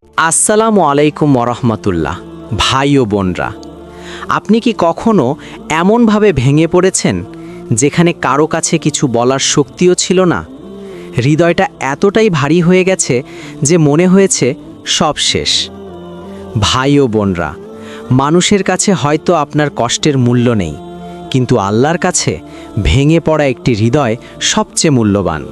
আসসালামু আলাইকুম ওরহমতুল্লাহ। ভাই ও বোনরা, আপনি কি কখনো এমনভাবে ভেঙে পড়েছেন যেখানে কারো কাছে কিছু বলার শক্তিও ছিল না? হৃদয়টা এতটাই ভারী হয়ে গেছে যে মনে হয়েছে সব শেষ। ভাই ও বোনরা, মানুষের কাছে হয়তো আপনার কষ্টের মূল্য নেই, কিন্তু আল্লাহর কাছে ভেঙে পড়া একটি হৃদয় সবচেয়ে মূল্যবান।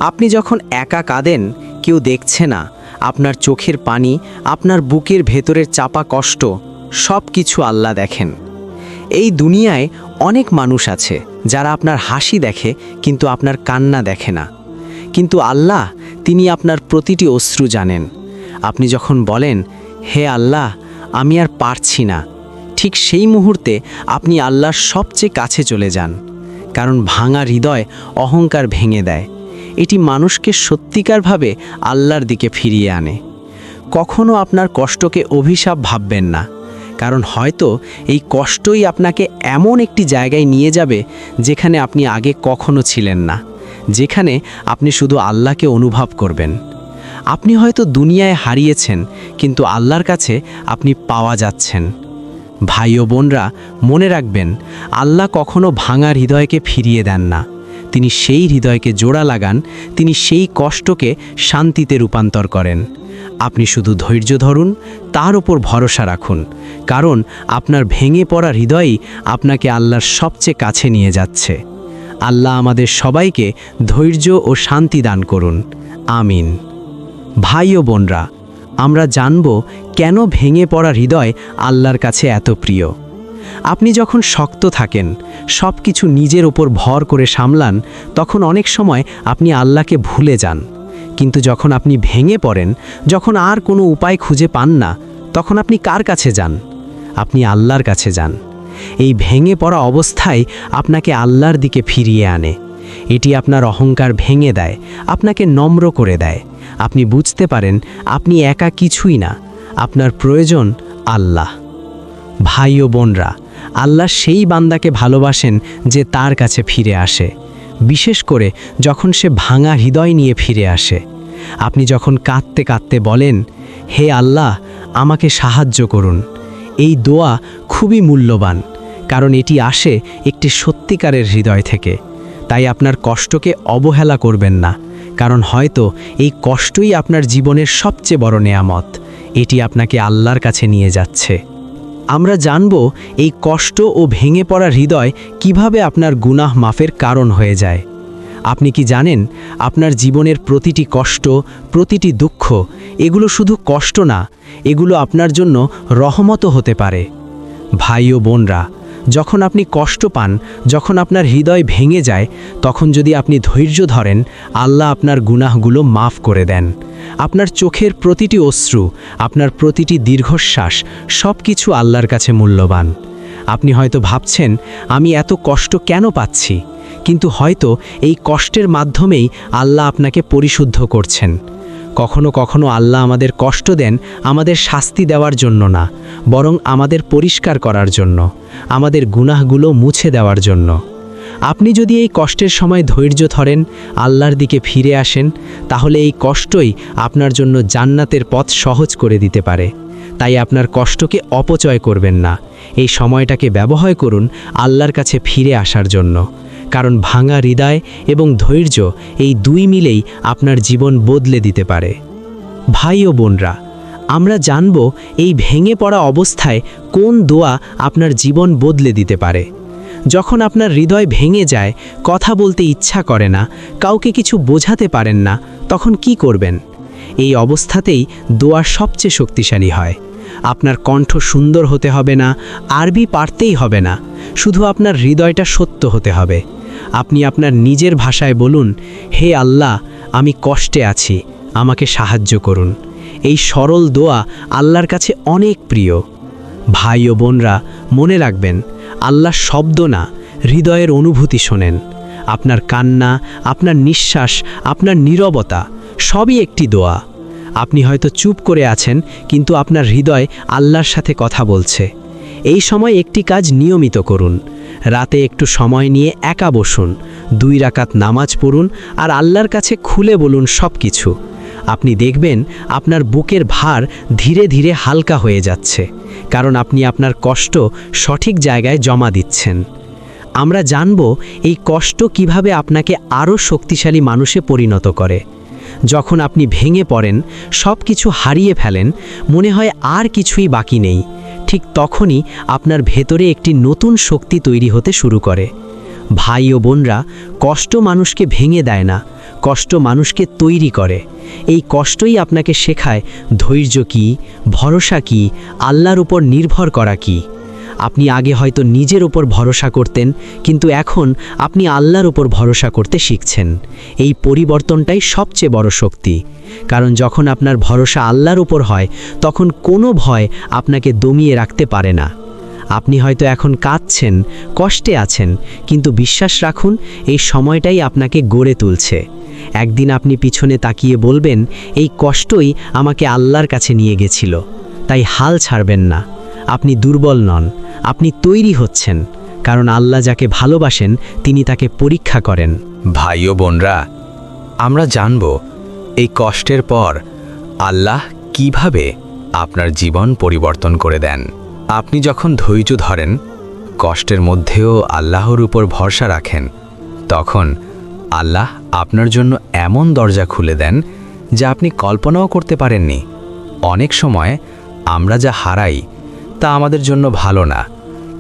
আপনি যখন একা কাঁদেন, কেউ দেখছে না, আপনার চোখের পানি, আপনার বুকের ভেতরের চাপা কষ্ট, সব কিছু আল্লাহ দেখেন। এই দুনিয়ায় অনেক মানুষ আছে যারা আপনার হাসি দেখে কিন্তু আপনার কান্না দেখে না। কিন্তু আল্লাহ, তিনি আপনার প্রতিটি অশ্রু জানেন। আপনি যখন বলেন, হে আল্লাহ, আমি আর পারছি না, ঠিক সেই মুহূর্তে আপনি আল্লাহর সবচেয়ে কাছে চলে যান। কারণ ভাঙা হৃদয় অহংকার ভেঙে দেয়। এটি মানুষকে সত্যিকারভাবে আল্লাহর দিকে ফিরিয়ে আনে। কখনো আপনার কষ্টকে অভিশাপ ভাববেন না, কারণ হয়তো এই কষ্টই আপনাকে এমন একটি জায়গায় নিয়ে যাবে যেখানে আপনি আগে কখনো ছিলেন না, যেখানে আপনি শুধু আল্লাহকে অনুভব করবেন। আপনি হয়তো দুনিয়ায় হারিয়েছেন, কিন্তু আল্লাহর কাছে আপনি পাওয়া যাচ্ছেন। ভাই ও বোনরা, মনে রাখবেন, আল্লাহ কখনো ভাঙা হৃদয়কে ফিরিয়ে দেন না। তিনি সেই হৃদয়কে জোড়া লাগান, তিনি সেই কষ্টকে শান্তিতে রূপান্তর করেন। আপনি শুধু ধৈর্য ধরুন, তার উপর ভরসা রাখুন, কারণ আপনার ভেঙে পড়া হৃদয়ই আপনাকে আল্লাহর সবচেয়ে কাছে নিয়ে যাচ্ছে। আল্লাহ আমাদের সবাইকে ধৈর্য ও শান্তি দান করুন। আমিন। ভাই ও বোনরা, আমরা জানব কেন ভেঙে পড়া হৃদয় আল্লাহর কাছে এত প্রিয়। আপনি যখন শক্ত থাকেন, সব কিছু নিজের ওপর ভর করে সামলান, তখন অনেক সময় আপনি আল্লাহকে ভুলে যান। কিন্তু যখন আপনি ভেঙে পড়েন, যখন আর কোনো উপায় খুঁজে পান না, তখন আপনি কার কাছে যান? আপনি আল্লাহর কাছে যান। এই ভেঙে পড়া অবস্থায় আপনাকে আল্লাহর দিকে ফিরিয়ে আনে। এটি আপনার অহংকার ভেঙে দেয়, আপনাকে নম্র করে দেয়। আপনি বুঝতে পারেন আপনি একা কিছুই না, আপনার প্রয়োজন আল্লাহ। ভাই ও বোনরা, আল্লাহ সেই বান্দাকে ভালোবাসেন যে তার কাছে ফিরে আসে, বিশেষ করে যখন সে ভাঙা হৃদয় নিয়ে ফিরে আসে। আপনি যখন কাঁদতে কাঁদতে বলেন, হে আল্লাহ, আমাকে সাহায্য করুন, এই দোয়া খুবই মূল্যবান, কারণ এটি আসে একটি সত্যিকারের হৃদয় থেকে। তাই আপনার কষ্টকে অবহেলা করবেন না, কারণ হয়তো এই কষ্টই আপনার জীবনের সবচেয়ে বড় নেয়ামত। এটি আপনাকে আল্লাহর কাছে নিয়ে যাচ্ছে। আমরা জানব এই কষ্ট ও ভেঙে পড়া হৃদয় কিভাবে আপনার গুনাহ মাফের কারণ হয়ে যায়। আপনি কি জানেন, আপনার জীবনের প্রতিটি কষ্ট, প্রতিটি দুঃখ, এগুলো শুধু কষ্ট না, এগুলো আপনার জন্য রহমতও হতে পারে। ভাই ও বোনরা, যখন আপনি কষ্ট পান, যখন আপনার হৃদয় ভেঙে যায়, তখন যদি আপনি ধৈর্য ধরেন, আল্লাহ আপনার গুনাহগুলো মাফ করে দেন। আপনার চোখের প্রতিটি অশ্রু, আপনার প্রতিটি দীর্ঘশ্বাস, সব কিছু আল্লাহর কাছে মূল্যবান। আপনি হয়তো ভাবছেন, আমি এত কষ্ট কেন পাচ্ছি? কিন্তু হয়তো এই কষ্টের মাধ্যমেই আল্লাহ আপনাকে পরিশুদ্ধ করছেন। কখনো কখনো আল্লাহ আমাদের কষ্ট দেন আমাদের শাস্তি দেওয়ার জন্য না, বরং আমাদের পরিষ্কার করার জন্য, আমাদের গুনাহগুলো মুছে দেওয়ার জন্য। আপনি যদি এই কষ্টের সময় ধৈর্য ধরেন, আল্লাহর দিকে ফিরে আসেন, তাহলে এই কষ্টই আপনার জন্য জান্নাতের পথ সহজ করে দিতে পারে। তাই আপনার কষ্টকে অপচয় করবেন না, এই সময়টাকে ব্যবহার করুন আল্লাহর কাছে ফিরে আসার জন্য। কারণ ভাঙা হৃদয় এবং ধৈর্য, এই দুই মিলেই আপনার জীবন বদলে দিতে পারে। ভাই ও বোনরা, আমরা জানব এই ভেঙে পড়া অবস্থায় কোন দোয়া আপনার জীবন বদলে দিতে পারে। যখন আপনার হৃদয় ভেঙে যায়, কথা বলতে ইচ্ছা করে না, কাউকে কিছু বোঝাতে পারেন না, তখন কি করবেন? এই অবস্থাতেই দোয়া সবচেয়ে শক্তিশালী হয়। আপনার কণ্ঠ সুন্দর হতে হবে না, আরবি পারতেই হবে না, শুধু আপনার হৃদয়টা সত্য হতে হবে। আপনি আপনার নিজের ভাষায় বলুন, হে আল্লাহ, আমি কষ্টে আছি, আমাকে সাহায্য করুন। এই সরল দোয়া আল্লাহর কাছে অনেক প্রিয়। ভাই ও বোনরা, মনে রাখবেন, আল্লাহ শব্দ না, হৃদয়ের অনুভূতি শোনেন। আপনার কান্না, আপনার নিঃশ্বাস, আপনার নীরবতা, সবই একটি দোয়া। আপনি হয়তো চুপ করে আছেন, কিন্তু আপনার হৃদয় আল্লাহর সাথে কথা বলছে। এই সময় একটি কাজ নিয়মিত করুন। রাতে একটু সময় নিয়ে একা বসুন, 2 রাকাত নামাজ পড়ুন আর আল্লাহর কাছে খুলে বলুন সব কিছু। আপনি দেখবেন আপনার বুকের ভার ধীরে ধীরে হালকা হয়ে যাচ্ছে, কারণ আপনি আপনার কষ্ট সঠিক জায়গায় জমা দিচ্ছেন। আমরা জানব এই কষ্ট কিভাবে আপনাকে আরও শক্তিশালী মানুষে পরিণত করে। যখন আপনি ভেঙে পড়েন, সব কিছু হারিয়ে ফেলেন, মনে হয় আর কিছুই বাকি নেই, ঠিক তখনই আপনার ভেতরে একটি নতুন শক্তি তৈরি হতে শুরু করে। ভাই ও বোনরা, কষ্ট মানুষকে ভেঙে দেয় না, কষ্ট মানুষকে তৈরি করে। এই কষ্টই আপনাকে শেখায় ধৈর্য কী, ভরসা কী, আল্লাহর উপর নির্ভর করা কী। আপনি আগে হয়তো নিজের উপর ভরসা করতেন, কিন্তু এখন আপনি আল্লাহর উপর ভরসা করতে শিখছেন। এই পরিবর্তনটাই সবচেয়ে বড় শক্তি, কারণ যখন আপনার ভরসা আল্লাহর উপর হয়, তখন কোনো ভয় আপনাকে দমিয়ে রাখতে পারে না। আপনি হয়তো এখন কাঁদছেন, কষ্টে আছেন, কিন্তু বিশ্বাস রাখুন, এই সময়টাই আপনাকে গড়ে তুলছে। একদিন আপনি পিছনে তাকিয়ে বলবেন, এই কষ্টই আমাকে আল্লাহর কাছে নিয়ে গেছিল। তাই হাল ছাড়বেন না। আপনি দুর্বল নন, আপনি তৈরি হচ্ছেন, কারণ আল্লাহ যাকে ভালোবাসেন তিনি তাকে পরীক্ষা করেন। ভাই ও বোনরা, আমরা জানব এই কষ্টের পর আল্লাহ কিভাবে আপনার জীবন পরিবর্তন করে দেন। আপনি যখন ধৈর্য ধরেন, কষ্টের মধ্যেও আল্লাহর উপর ভরসা রাখেন, তখন আল্লাহ আপনার জন্য এমন দরজা খুলে দেন যা আপনি কল্পনাও করতে পারেননি। অনেক সময় আমরা যা হারাই তা আমাদের জন্য ভালো না,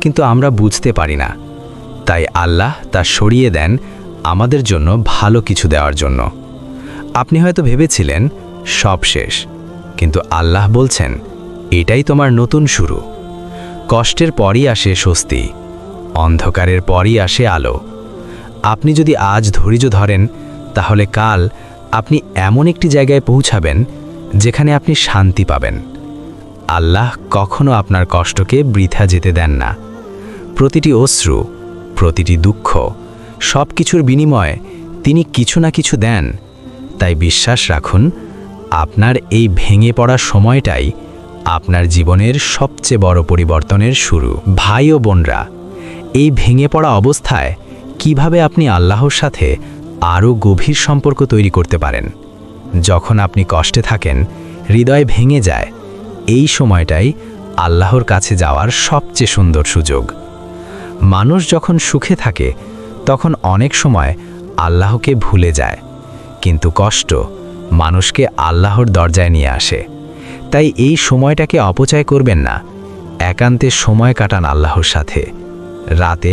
কিন্তু আমরা বুঝতে পারি না। তাই আল্লাহ তা সরিয়ে দেন আমাদের জন্য ভালো কিছু দেওয়ার জন্য। আপনি হয়তো ভেবেছিলেন সব শেষ, কিন্তু আল্লাহ বলছেন এটাই তোমার নতুন শুরু। কষ্টের পরই আসে স্বস্তি, অন্ধকারের পরই আসে আলো। আপনি যদি আজ ধৈর্য ধরেন, তাহলে কাল আপনি এমন একটি জায়গায় পৌঁছাবেন যেখানে আপনি শান্তি পাবেন। আল্লাহ কখনো আপনার কষ্টকে বৃথা যেতে দেন না। প্রতিটি অশ্রু, প্রতিটি দুঃখ, সব কিছুর বিনিময়ে তিনি কিছু না কিছু দেন। তাই বিশ্বাস রাখুন, আপনার এই ভেঙে পড়া সময়টাই আপনার জীবনের সবচেয়ে বড় পরিবর্তনের শুরু। ভাই ও বোনরা, এই ভেঙে পড়া অবস্থায় কিভাবে আপনি আল্লাহর সাথে আরও গভীর সম্পর্ক তৈরি করতে পারেন। যখন আপনি কষ্টে থাকেন, হৃদয় ভেঙে যায়, এই সময়টাই আল্লাহর কাছে যাওয়ার সবচেয়ে সুন্দর সুযোগ। মানুষ যখন সুখে থাকে, তখন অনেক সময় আল্লাহকে ভুলে যায়, কিন্তু কষ্ট মানুষকে আল্লাহর দরজায় নিয়ে আসে। তাই এই সময়টাকে অপচয় করবেন না। একান্তে সময় কাটান আল্লাহর সাথে। রাতে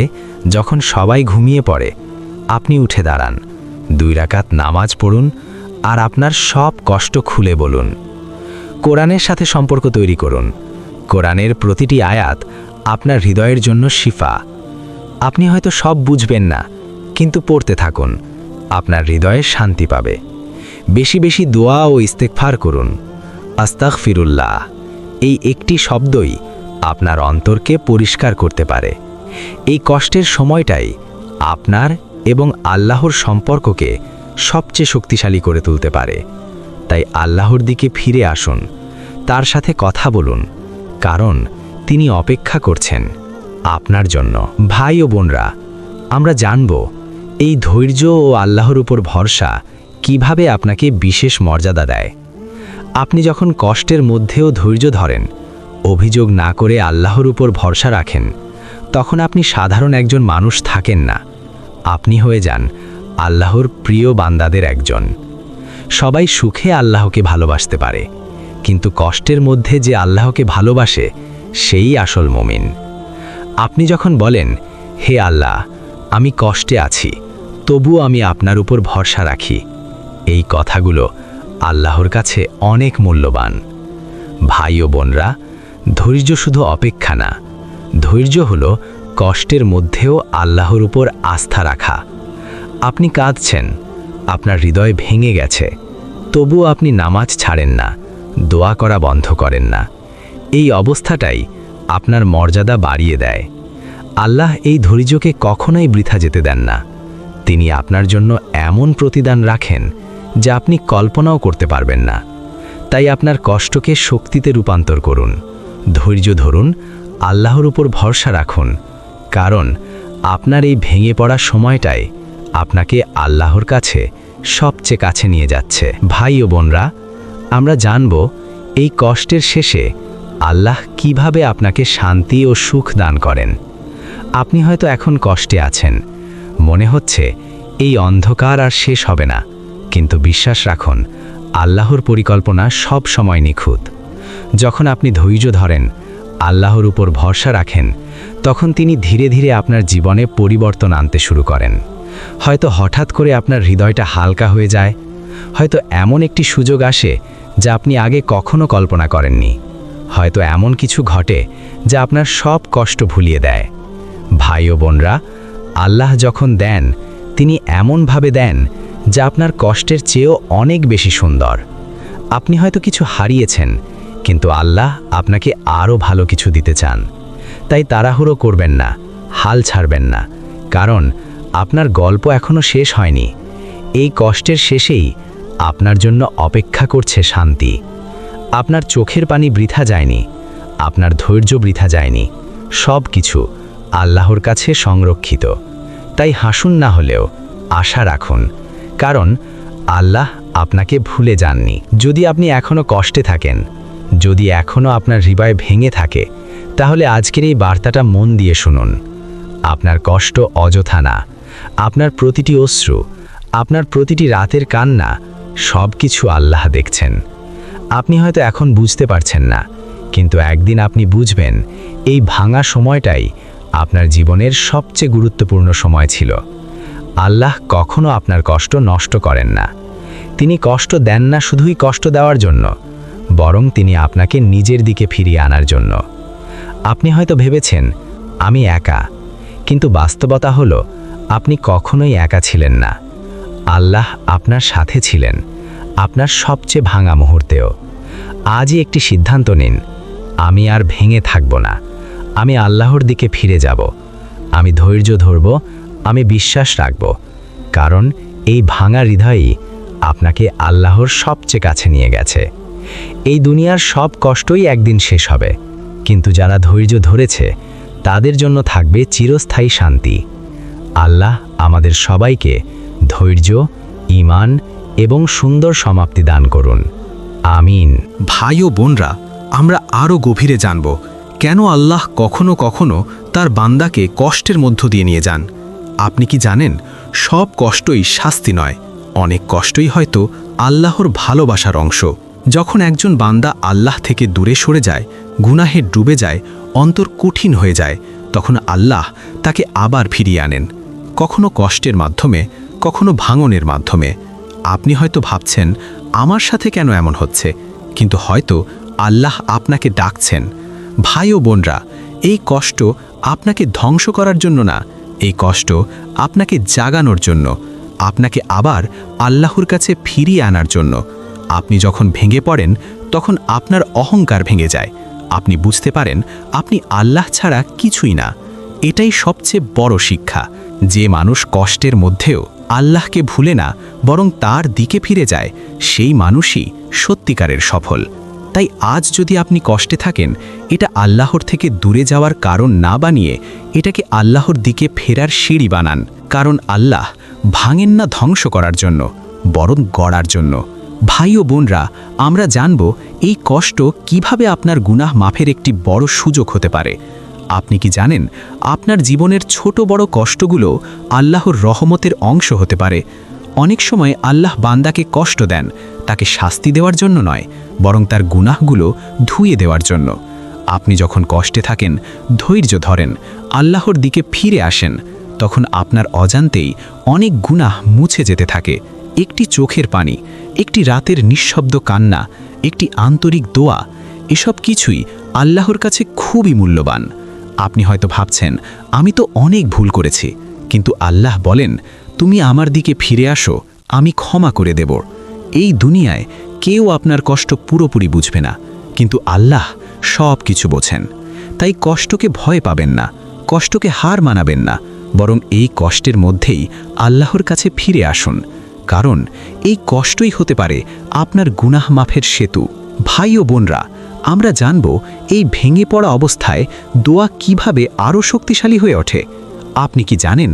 যখন সবাই ঘুমিয়ে পড়ে, আপনি উঠে দাঁড়ান, 2 রাকাত নামাজ পড়ুন, আর আপনার সব কষ্ট খুলে বলুন। কোরআনের সাথে সম্পর্ক তৈরি করুন। কোরআনের প্রতিটি আয়াত আপনার হৃদয়ের জন্য শিফা। আপনি হয়তো সব বুঝবেন না, কিন্তু পড়তে থাকুন, আপনার হৃদয়ে শান্তি পাবে। বেশি বেশি দোয়া ও ইস্তেগফার করুন। আস্তাগফিরুল্লাহ, এই একটি শব্দই আপনার অন্তরকে পরিষ্কার করতে পারে। এই কষ্টের সময়টাই আপনার এবং আল্লাহর সম্পর্ককে সবচেয়ে শক্তিশালী করে তুলতে পারে। তাই আল্লাহর দিকে ফিরে আসুন, তার সাথে কথা বলুন, কারণ তিনি অপেক্ষা করছেন আপনার জন্য। ভাই ও বোনরা, আমরা জানব এই ধৈর্য ও আল্লাহর উপর ভরসা কিভাবে আপনাকে বিশেষ মর্যাদা দেয়। আপনি যখন কষ্টের মধ্যেও ধৈর্য ধরেন, অভিযোগ না করে আল্লাহর উপর ভরসা রাখেন, তখন আপনি সাধারণ একজন মানুষ থাকেন না, আপনি হয়ে যান আল্লাহর প্রিয় বান্দাদের একজন। সবাই সুখে আল্লাহকে ভালোবাসতে পারে, কিন্তু কষ্টের মধ্যে যে আল্লাহকে ভালোবাসে সেই আসল মুমিন। আপনি যখন বলেন, হে আল্লাহ, আমি কষ্টে আছি, তবুও আমি আপনার উপর ভরসা রাখি, এই কথাগুলো আল্লাহর কাছে অনেক মূল্যবান। ভাই ও বোনরা, ধৈর্য শুধু অপেক্ষা না, ধৈর্য হলো কষ্টের মধ্যেও আল্লাহর উপর আস্থা রাখা। আপনি কাঁদছেন, আপনার হৃদয় ভেঙে গেছে, তবুও আপনি নামাজ ছাড়েন না, দোয়া করা বন্ধ করেন না। এই অবস্থাটাই আপনার মর্যাদা বাড়িয়ে দেয়। আল্লাহ এই ধৈর্যকে কখনোই বৃথা যেতে দেন না। তিনি আপনার জন্য এমন প্রতিদান রাখেন যা আপনি কল্পনাও করতে পারবেন না। তাই আপনার কষ্টকে শক্তিতে রূপান্তর করুন, ধৈর্য ধরুন, আল্লাহর উপর ভরসা রাখুন, কারণ আপনার এই ভেঙে পড়া সময়টাই আপনাকে আল্লাহর কাছে সবচেয়ে কাছে নিয়ে যাচ্ছে। ভাই ও বোনরা, আমরা জানব এই কষ্টের শেষে আল্লাহ কিভাবে আপনাকে শান্তি ও সুখ দান করেন। আপনি হয়তো এখন কষ্টে আছেন, মনে হচ্ছে এই অন্ধকার আর শেষ হবে না, কিন্তু বিশ্বাস রাখুন, আল্লাহর পরিকল্পনা সব সময় নিখুঁত। যখন আপনি ধৈর্য ধরেন, আল্লাহর উপর ভরসা রাখেন, তখন তিনি ধীরে ধীরে আপনার জীবনে পরিবর্তন আনতে শুরু করেন। হয়তো হঠাৎ করে আপনার হৃদয়টা হালকা হয়ে যায়, হয়তো এমন একটি সুযোগ আসে যা আপনি আগে কখনো কল্পনা করেননি, হয়তো এমন কিছু ঘটে যা আপনার সব কষ্ট ভুলিয়ে দেয়। ভাই ও বোনরা, আল্লাহ যখন দেন, তিনি এমনভাবে দেন যা আপনার কষ্টের চেয়েও অনেক বেশি সুন্দর। আপনি হয়তো কিছু হারিয়েছেন, কিন্তু আল্লাহ আপনাকে আরও ভালো কিছু দিতে চান। তাই তাড়াহুড়ো করবেন না, হাল ছাড়বেন না, কারণ আপনার গল্প এখনো শেষ হয়নি। এই কষ্টের শেষেই আপনার জন্য অপেক্ষা করছে শান্তি। আপনার চোখের পানি বৃথা যায়নি, আপনার ধৈর্য বৃথা যায়নি, সব কিছু আল্লাহর কাছে সংরক্ষিত। তাই হাসুন না হলেও আশা রাখুন, কারণ আল্লাহ আপনাকে ভুলে যাননি। যদি আপনি এখনও কষ্টে থাকেন, যদি এখনও আপনার হৃদয় ভেঙে থাকে, তাহলে আজকের এই বার্তাটা মন দিয়ে শুনুন। আপনার কষ্ট অযথা না, আপনার প্রতিটি অশ্রু, আপনার প্রতিটি রাতের কান্না, সব কিছু আল্লাহ দেখছেন। আপনি হয়তো এখন বুঝতে পারছেন না, কিন্তু একদিন আপনি বুঝবেন এই ভাঙা সময়টাই আপনার জীবনের সবচেয়ে গুরুত্বপূর্ণ সময় ছিল। আল্লাহ কখনো আপনার কষ্ট নষ্ট করেন না। তিনি কষ্ট দেন না শুধুই কষ্ট দেওয়ার জন্য, বরং তিনি আপনাকে নিজের দিকে ফিরিয়ে আনার জন্য। আপনি হয়তো ভেবেছেন আমি একা, কিন্তু বাস্তবতা হলো আপনি কখনোই একা ছিলেন না। আল্লাহ আপনার সাথে ছিলেন, আপনার সবচেয়ে ভাঙা মুহূর্তেও। আজই একটি সিদ্ধান্ত নিন, আমি আর ভেঙে থাকব না, আমি আল্লাহর দিকে ফিরে যাব, আমি ধৈর্য ধরব, আমি বিশ্বাস রাখব, কারণ এই ভাঙা হৃদয়ই আপনাকে আল্লাহর সবচেয়ে কাছে নিয়ে গেছে। এই দুনিয়ার সব কষ্টই একদিন শেষ হবে, কিন্তু যারা ধৈর্য ধরেছে তাদের জন্য থাকবে চিরস্থায়ী শান্তি। আল্লাহ আমাদের সবাইকে ধৈর্য, ঈমান এবং সুন্দর সমাপ্তি দান করুন। আমিন। ভাই ও বোনরা, আমরা আরও গভীরে জানব কেন আল্লাহ কখনো কখনো তার বান্দাকে কষ্টের মধ্য দিয়ে নিয়ে যান। আপনি কি জানেন, সব কষ্টই শাস্তি নয়, অনেক কষ্টই হয়তো আল্লাহর ভালোবাসার অংশ। যখন একজন বান্দা আল্লাহ থেকে দূরে সরে যায়, গুনাহে ডুবে যায়, অন্তর কঠিন হয়ে যায়, তখন আল্লাহ তাকে আবার ফিরিয়ে আনেন, কখনো কষ্টের মাধ্যমে, কখনো ভাঙনের মাধ্যমে। আপনি হয়তো ভাবছেন আমার সাথে কেন এমন হচ্ছে, কিন্তু হয়তো আল্লাহ আপনাকে ডাকছেন। ভাই ও বোনরা, এই কষ্ট আপনাকে ধ্বংস করার জন্য না, এই কষ্ট আপনাকে জাগানোর জন্য, আপনাকে আবার আল্লাহর কাছে ফিরিয়ে আনার জন্য। আপনি যখন ভেঙে পড়েন, তখন আপনার অহংকার ভেঙে যায়, আপনি বুঝতে পারেন আপনি আল্লাহ ছাড়া কিছুই না। এটাই সবচেয়ে বড় শিক্ষা, যে মানুষ কষ্টের মধ্যেও আল্লাহকে ভুলে না, বরং তার দিকে ফিরে যায়, সেই মানুষই সত্যিকারের সফল। তাই আজ যদি আপনি কষ্টে থাকেন, এটা আল্লাহর থেকে দূরে যাওয়ার কারণ না বানিয়ে এটাকে আল্লাহর দিকে ফেরার সিঁড়ি বানান, কারণ আল্লাহ ভাঙেন না ধ্বংস করার জন্য, বরং গড়ার জন্য। ভাই ও বোনরা, আমরা জানব এই কষ্ট কিভাবে আপনার গুনাহ মাফের একটি বড় সুযোগ হতে পারে। আপনি কি জানেন, আপনার জীবনের ছোট বড় কষ্টগুলো আল্লাহর রহমতের অংশ হতে পারে। অনেক সময় আল্লাহ বান্দাকে কষ্ট দেন, তাকে শাস্তি দেওয়ার জন্য নয়, বরং তার গুনাহগুলো ধুয়ে দেওয়ার জন্য। আপনি যখন কষ্টে থাকেন, ধৈর্য ধরেন, আল্লাহর দিকে ফিরে আসেন, তখন আপনার অজান্তেই অনেক গুনাহ মুছে যেতে থাকে। একটি চোখের পানি, একটি রাতের নিঃশব্দ কান্না, একটি আন্তরিক দোয়া, এসব কিছুই আল্লাহর কাছে খুবই মূল্যবান। আপনি হয়তো ভাবছেন আমি তো অনেক ভুল করেছি, কিন্তু আল্লাহ বলেন তুমি আমার দিকে ফিরে আসো, আমি ক্ষমা করে দেব। এই দুনিয়ায় কেউ আপনার কষ্ট পুরোপুরি বুঝবে না, কিন্তু আল্লাহ সব কিছু বোঝেন। তাই কষ্টকে ভয় পাবেন না, কষ্টকে হার মানাবেন না, বরং এই কষ্টের মধ্যেই আল্লাহর কাছে ফিরে আসুন, কারণ এই কষ্টই হতে পারে আপনার গুনাহ মাফের সেতু। ভাই ও বোনরা, আমরা জানব এই ভেঙে পড়া অবস্থায় দোয়া কিভাবে আরও শক্তিশালী হয়ে ওঠে। আপনি কি জানেন,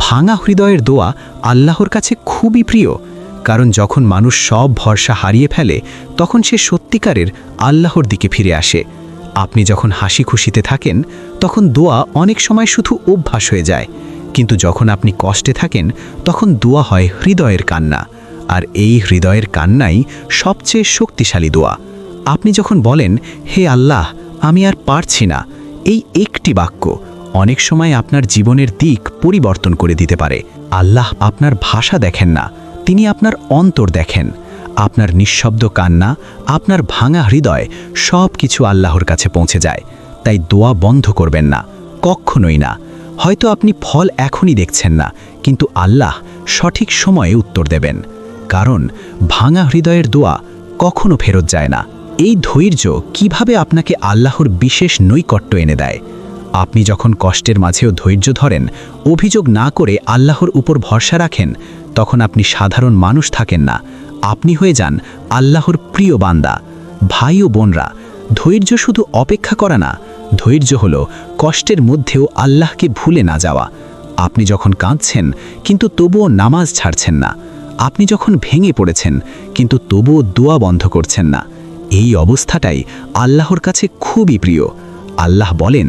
ভাঙা হৃদয়ের দোয়া আল্লাহর কাছে খুবই প্রিয়, কারণ যখন মানুষ সব ভরসা হারিয়ে ফেলে তখন সে সত্যিকারের আল্লাহর দিকে ফিরে আসে। আপনি যখন হাসি খুশিতে থাকেন তখন দোয়া অনেক সময় শুধু অভ্যাস হয়ে যায়, কিন্তু যখন আপনি কষ্টে থাকেন তখন দোয়া হয় হৃদয়ের কান্না, আর এই হৃদয়ের কান্নাই সবচেয়ে শক্তিশালী দোয়া। আপনি যখন বলেন, হে আল্লাহ, আমি আর পারছি না, এই একটি বাক্য অনেক সময় আপনার জীবনের দিক পরিবর্তন করে দিতে পারে। আল্লাহ আপনার ভাষা দেখেন না, তিনি আপনার অন্তর দেখেন। আপনার নিঃশব্দ কান্না, আপনার ভাঙা হৃদয় সব কিছু আল্লাহর কাছে পৌঁছে যায়। তাই দোয়া বন্ধ করবেন না, কখনোই না। হয়তো আপনি ফল এখনই দেখছেন না, কিন্তু আল্লাহ সঠিক সময়ে উত্তর দেবেন, কারণ ভাঙা হৃদয়ের দোয়া কখনো ফেরত যায় না। এই ধৈর্য কিভাবে আপনাকে আল্লাহর বিশেষ নৈকট্য এনে দেয়। আপনি যখন কষ্টের মাঝেও ধৈর্য ধরেন, অভিযোগ না করে আল্লাহর উপর ভরসা রাখেন, তখন আপনি সাধারণ মানুষ থাকেন না, আপনি হয়ে যান আল্লাহর প্রিয় বান্দা। ভাই ও বোনরা, ধৈর্য শুধু অপেক্ষা করা না, ধৈর্য হলো কষ্টের মধ্যেও আল্লাহকে ভুলে না যাওয়া। আপনি যখন কাঁদছেন কিন্তু তবুও নামাজ ছাড়ছেন না, আপনি যখন ভেঙে পড়েছেন কিন্তু তবুও দোয়া বন্ধ করছেন না, এই অবস্থাটাই আল্লাহর কাছে খুবই প্রিয়। আল্লাহ বলেন,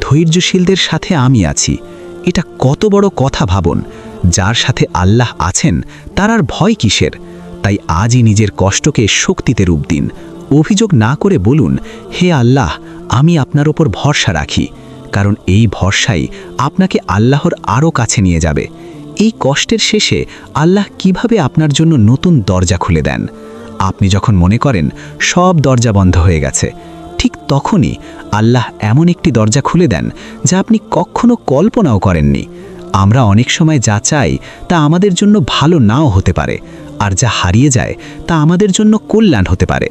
ধৈর্যশীলদের সাথে আমি আছি। এটা কত বড় কথা ভাবুন। যার সাথে আল্লাহ আছেন তার আর ভয় কিসের? তাই আজই নিজের কষ্টকে শক্তিতে রূপ দিন। অভিযোগ না করে বলুন, হে আল্লাহ, আমি আপনার ওপর ভরসা রাখি, কারণ এই ভরসাই আপনাকে আল্লাহর আরও কাছে নিয়ে যাবে। এই কষ্টের শেষে আল্লাহ কিভাবে আপনার জন্য নতুন দরজা খুলে দেন। আপনি যখন মনে করেন সব দরজা বন্ধ হয়ে গেছে, ঠিক তখনই আল্লাহ এমন একটি দরজা খুলে দেন যা আপনি কখনো কল্পনাও করেননি। আমরা অনেক সময় যা চাই তা আমাদের জন্য ভালো নাও হতে পারে, আর যা হারিয়ে যায় তা আমাদের জন্য কল্যাণ হতে পারে।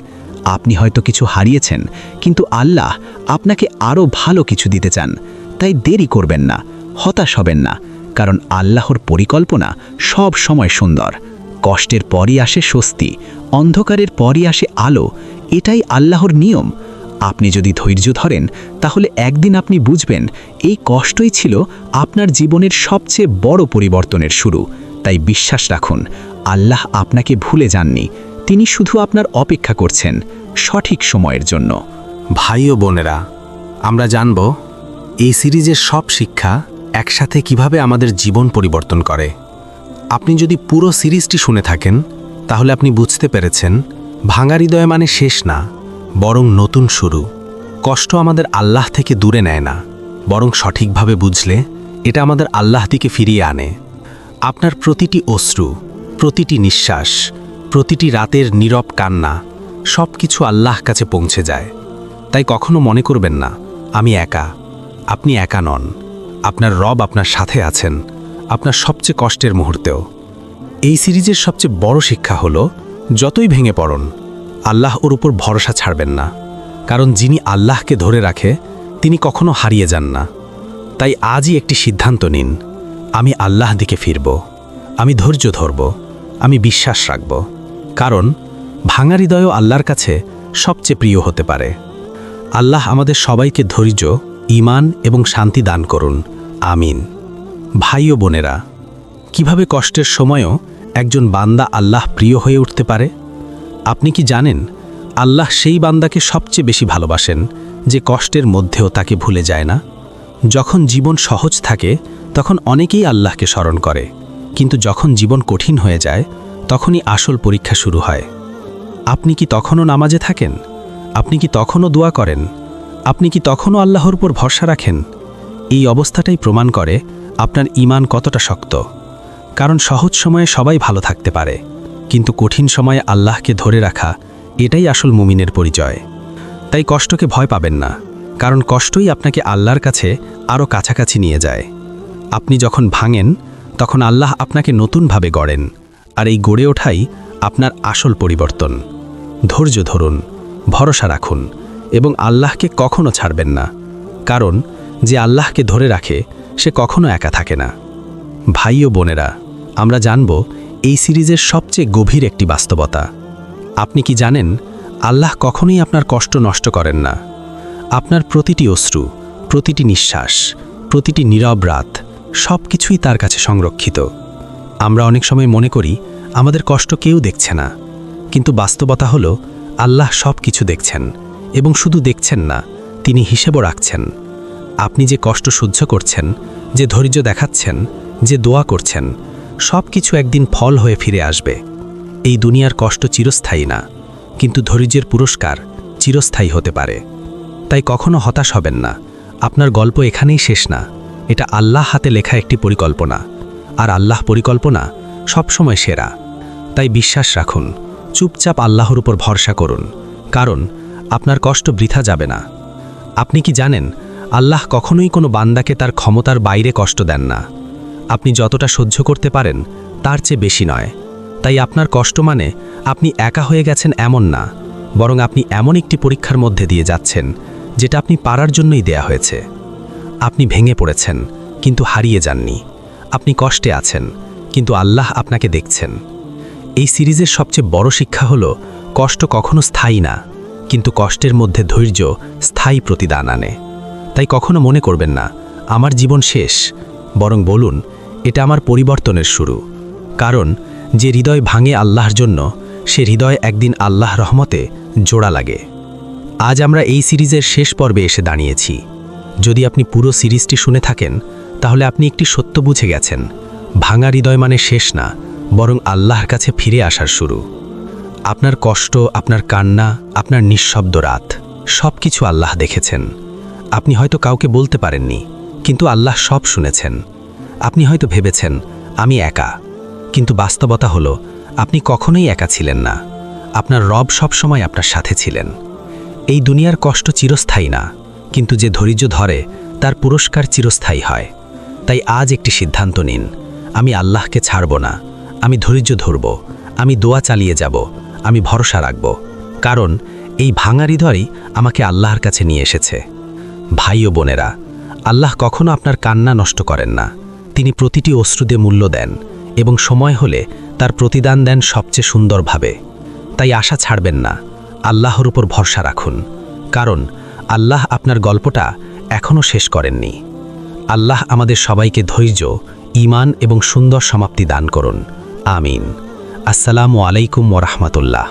আপনি হয়তো কিছু হারিয়েছেন, কিন্তু আল্লাহ আপনাকে আরও ভালো কিছু দিতে চান। তাই দেরি করবেন না, হতাশ হবেন না, কারণ আল্লাহর পরিকল্পনা সব সময় সুন্দর। কষ্টের পরই আসে স্বস্তি, অন্ধকারের পরই আসে আলো, এটাই আল্লাহর নিয়ম। আপনি যদি ধৈর্য ধরেন তাহলে একদিন আপনি বুঝবেন এই কষ্টই ছিল আপনার জীবনের সবচেয়ে বড় পরিবর্তনের শুরু। তাই বিশ্বাস রাখুন, আল্লাহ আপনাকে ভুলে যাননি, তিনি শুধু আপনার অপেক্ষা করছেন সঠিক সময়ের জন্য। ভাই ও বোনেরা, আমরা জানব এই সিরিজের সব শিক্ষা একসাথে কিভাবে আমাদের জীবন পরিবর্তন করে। আপনি যদি পুরো সিরিজটি শুনে থাকেন তাহলে আপনি বুঝতে পেরেছেন ভাঙা হৃদয় মানে শেষ না, বরং নতুন শুরু। কষ্ট আমাদের আল্লাহ থেকে দূরে নেয় না, বরং সঠিকভাবে বুঝলে এটা আমাদের আল্লাহ দিকে ফিরিয়ে আনে। আপনার প্রতিটি অশ্রু, প্রতিটি নিঃশ্বাস, প্রতিটি রাতের নীরব কান্না সব কিছু আল্লাহ কাছে পৌঁছে যায়। তাই কখনো মনে করবেন না আমি একা। আপনি একা নন, আপনার রব আপনার সাথে আছেন, আপনার সবচেয়ে কষ্টের মুহূর্তেও। এই সিরিজের সবচেয়ে বড় শিক্ষা হলো, যতই ভেঙে পড়ুন, আল্লাহ ওর উপর ভরসা ছাড়বেন না, কারণ যিনি আল্লাহকে ধরে রাখে তিনি কখনো হারিয়ে যান না। তাই আজই একটি সিদ্ধান্ত নিন, আমি আল্লাহ দিকে ফিরব, আমি ধৈর্য ধরব, আমি বিশ্বাস রাখব, কারণ ভাঙা হৃদয়ও আল্লাহর কাছে সবচেয়ে প্রিয় হতে পারে। আল্লাহ আমাদের সবাইকে ধৈর্য, ঈমান এবং শান্তি দান করুন, আমিন। ভাই ও বোনেরা, কিভাবে কষ্টের সময়ও একজন বান্দা আল্লাহ প্রিয় হয়ে উঠতে পারে? আপনি কি জানেন আল্লাহ সেই বান্দাকে সবচেয়ে বেশি ভালোবাসেন যে কষ্টের মধ্যেও তাকে ভুলে যায় না? যখন জীবন সহজ থাকে তখন অনেকেই আল্লাহকে স্মরণ করে, কিন্তু যখন জীবন কঠিন হয়ে যায় তখনই আসল পরীক্ষা শুরু হয়। আপনি কি তখনও নামাজে থাকেন? আপনি কি তখনও দোয়া করেন? আপনি কি তখনও আল্লাহর উপর ভরসা রাখেন? এই অবস্থাটাই প্রমাণ করে আপনার ঈমান কতটা শক্ত। কারণ সহজ সময়ে সবাই ভালো থাকতে পারে, কিন্তু কঠিন সময়ে আল্লাহকে ধরে রাখা, এটাই আসল মুমিনের পরিচয়। তাই কষ্টকে ভয় পাবেন না, কারণ কষ্টই আপনাকে আল্লাহর কাছে আরও কাছাকাছি নিয়ে যায়। আপনি যখন ভাঙেন তখন আল্লাহ আপনাকে নতুনভাবে গড়েন, আর এই গড়ে ওঠাই আপনার আসল পরিবর্তন। ধৈর্য ধরুন, ভরসা রাখুন এবং আল্লাহকে কখনো ছাড়বেন না, কারণ যে আল্লাহকে ধরে রাখে সে কখনো একা থাকে না। ভাই ও বোনেরা, আমরা জানব এই সিরিজের সবচেয়ে গভীর একটি বাস্তবতা। আপনি কি জানেন আল্লাহ কখনোই আপনার কষ্ট নষ্ট করেন না? আপনার প্রতিটি অশ্রু, প্রতিটি নিঃশ্বাস, প্রতিটি নীরব রাত সব কিছুই তার কাছে সংরক্ষিত। আমরা অনেক সময় মনে করি আমাদের কষ্ট কেউ দেখছে না, কিন্তু বাস্তবতা হলো আল্লাহ সব কিছু দেখছেন, এবং শুধু দেখছেন না, তিনি হিসেবও রাখছেন। আপনি যে কষ্ট সহ্য করছেন, যে ধৈর্য দেখাচ্ছেন, যে দোয়া করছেন, সব কিছু একদিন ফল হয়ে ফিরে আসবে। এই দুনিয়ার কষ্ট চিরস্থায়ী না, কিন্তু ধৈর্যের পুরস্কার চিরস্থায়ী হতে পারে। তাই কখনো হতাশ হবেন না। আপনার গল্প এখানেই শেষ না, এটা আল্লাহ হাতে লেখা একটি পরিকল্পনা, আর আল্লাহ পরিকল্পনা সবসময় সেরা। তাই বিশ্বাস রাখুন, চুপচাপ আল্লাহর উপর ভরসা করুন, কারণ আপনার কষ্ট বৃথা যাবে না। আপনি কি জানেন, আল্লাহ কখনোই কোনো বান্দাকে তার ক্ষমতার বাইরে কষ্ট দেন না। আপনি যতটা সহ্য করতে পারেন তার চেয়ে বেশি নয়। তাই আপনার কষ্ট মানে আপনি একা হয়ে গেছেন এমন না, বরং আপনি এমন একটি পরীক্ষার মধ্যে দিয়ে যাচ্ছেন যেটা আপনি পারার জন্যই দেয়া হয়েছে। আপনি ভেঙে পড়েছেন, কিন্তু হারিয়ে যাননি। আপনি কষ্টে আছেন, কিন্তু আল্লাহ আপনাকে দেখছেন। এই সিরিজের সবচেয়ে বড় শিক্ষা হলো, কষ্ট কখনো স্থায়ী না, কিন্তু কষ্টের মধ্যে ধৈর্য স্থায়ী প্রতিদান আনে। তাই কখনো মনে করবেন না আমার জীবন শেষ, বরং বলুন এটা আমার পরিবর্তনের শুরু। কারণ যে হৃদয় ভাঙে আল্লাহর জন্য, সে হৃদয় একদিন আল্লাহ রহমতে জোড়া লাগে। আজ আমরা এই সিরিজের শেষ পর্বে এসে দাঁড়িয়েছি। যদি আপনি পুরো সিরিজটি শুনে থাকেন, তাহলে আপনি একটি সত্য বুঝে গেছেন, ভাঙা হৃদয় মানে শেষ না, বরং আল্লাহর কাছে ফিরে আসার শুরু। আপনার কষ্ট, আপনার কান্না, আপনার নিঃশব্দ রাত, সব কিছু আল্লাহ দেখেছেন। আপনি হয়তো কাউকে বলতে পারেননি, কিন্তু আল্লাহ সব শুনেছেন। আপনি হয়তো ভেবেছেন আমি একা, কিন্তু বাস্তবতা হলো আপনি কখনোই একা ছিলেন না। আপনার রব সবসময় আপনার সাথে ছিলেন। এই দুনিয়ার কষ্ট চিরস্থায়ী না, কিন্তু যে ধৈর্য ধরে তার পুরস্কার চিরস্থায়ী হয়। তাই আজ একটি সিদ্ধান্ত নিন, আমি আল্লাহকে ছাড়ব না, আমি ধৈর্য ধরব, আমি দোয়া চালিয়ে যাব, আমি ভরসা রাখব। কারণ এই ভাঙা হৃদয়ই আমাকে আল্লাহর কাছে নিয়ে এসেছে। ভাই ও বোনেরা, আল্লাহ কখনো আপনার কান্না নষ্ট করেন না। তিনি প্রতিটি অশ্রুতে মূল্য দেন, এবং সময় হলে তার প্রতিদান দেন সবচেয়ে সুন্দরভাবে। তাই আশা ছাড়বেন না, আল্লাহর উপর ভরসা রাখুন, কারণ আল্লাহ আপনার গল্পটা এখনও শেষ করেননি। আল্লাহ আমাদের সবাইকে ধৈর্য, ঈমান এবং সুন্দর সমাপ্তি দান করুন। আমিন। আসসালামু আলাইকুম ওয়া রাহমাতুল্লাহ।